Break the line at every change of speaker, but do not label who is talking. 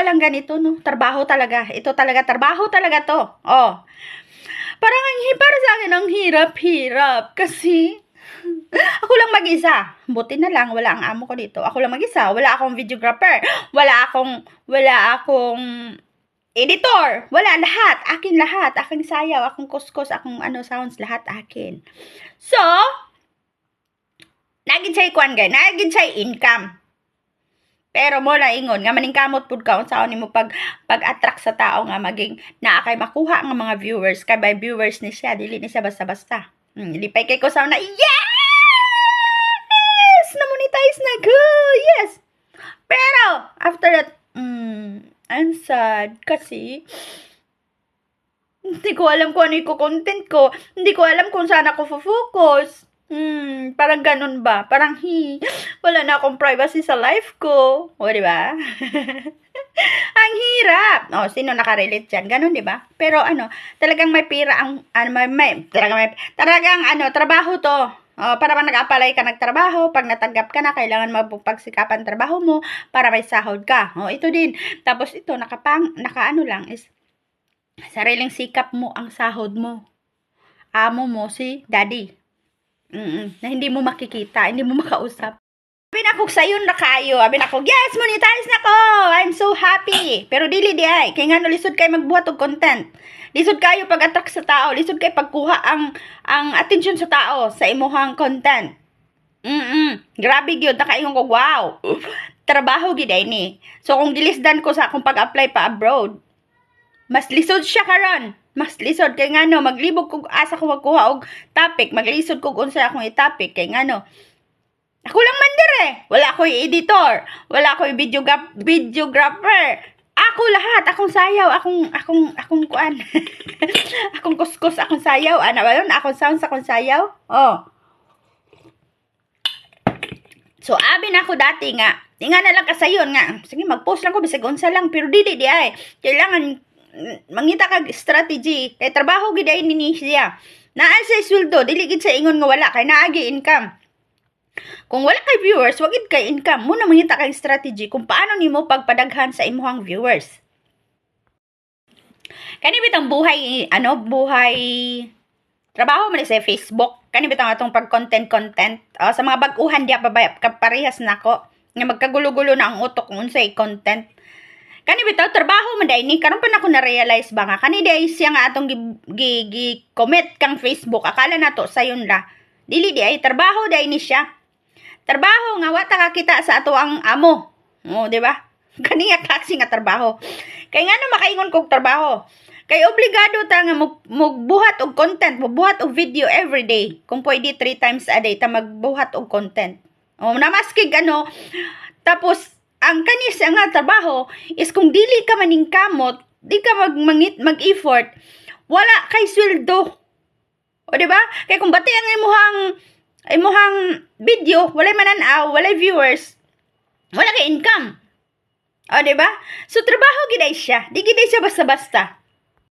lang ganito, no? Trabaho talaga. Ito talaga, trabaho talaga to. Oh. Parang para sa akin, ang hirap-hirap. Kasi, ako lang mag-isa. Buti na lang, wala ang amo ko dito. Ako lang mag-isa. Wala akong videographer. Wala akong editor. Wala, lahat. Akin lahat. Aking sayaw, akong kuskus, akong sounds, lahat akin. So, naging siya naging siya income. Pero mo la ingon nga maningkamot pud ka unsaon nimo pag-attract sa tao nga maging naa kay makuha nga mga viewers kay by viewers ni siya dili ni siya basta-basta. Lipay kay ko sa na yes! Na-monetize na ko. Yes. Pero after that I'm sad kasi hindi ko alam kung ano yung content ko. Hindi ko alam kung saan ako focus. Parang ganun ba? Parang wala na akong privacy sa life ko. O, di ba? Ang hirap. O, sino nakarelate dyan? Ganun, di ba? Pero talagang may pira ang, talagang trabaho to. Para pag nag-apply ka nagtrabaho, pag natanggap ka na, kailangan magpagsikapan trabaho mo para may sahod ka. O, ito din. Tapos ito, lang is, sariling sikap mo ang sahod mo. Amo mo si daddy. Na hindi mo makikita, hindi mo makausap. Sabi na ko sayon na kayo. Sabi na ko, yes, monetize na ko. I'm so happy. Pero dili di ay. Kaya nga no, lisod kayo magbuhat og content. Lisod kayo pag-attract sa tao. Lisod kayo pagkuha ang attention sa tao sa imuhang content. Grabe gyud nakaingon ko, wow. Trabaho gid ay ni. So kung gilisdan ko sa akong pag-apply pa abroad, mas lisod siya karon. Mas lisod kay ngano maglibog kog asa ko magkuha og topic, maglisod kog unsa akong i-topic kay ngano. Ako lang man dire. Wala ko editor, wala ko videographer. Ako lahat, akong sayaw, akong kuan. Akong kuskus, akong sayaw, ana ba yun? Akong sounds, akong sayaw. Oh. So abi na ako dati nga. Tinga na lang kasayon nga. Sige, mag-post lang ko bisag unsa lang pero dili di ay. Kailangan mangita kag strategy kay trabaho gid ay ni siya. Naa sa sweldo dili gid sa ingon nga wala kay naagi income. Kung wala kay viewers, wag gid kay income. Muna mangita kag strategy kung paano nimo pagpadaghan sa imong viewers. Kani bitang buhay trabaho man sa Facebook. Kani bitang atong pag content sa mga bag-uhan diya parehas nako nga magkagulo-gulo na ang utok kung unsay content. Kani bitaw trabaho man day ni karon pa nako na realize ba nga kani day siya nga atong comment kang Facebook akala nato sayon la dili di ay trabaho day ni siya trabaho nga wa ta kakita sa ato ang amo di ba kani nga klase nga trabaho kay ngano makaingon kog trabaho kay obligado ta nga magbuhat og content magbuhat og video every day kung pwede 3 times a day ta magbuhat og content namaskig tapos ang kanis nga trabaho is kung dili ka maningkamot, di ka mag-effort, wala kay sweldo. O di ba? Kay kung bati ang imuhang video, walay mananaw, walay viewers, wala kay income. O di ba? So trabaho giday siya, di giday siya basta-basta.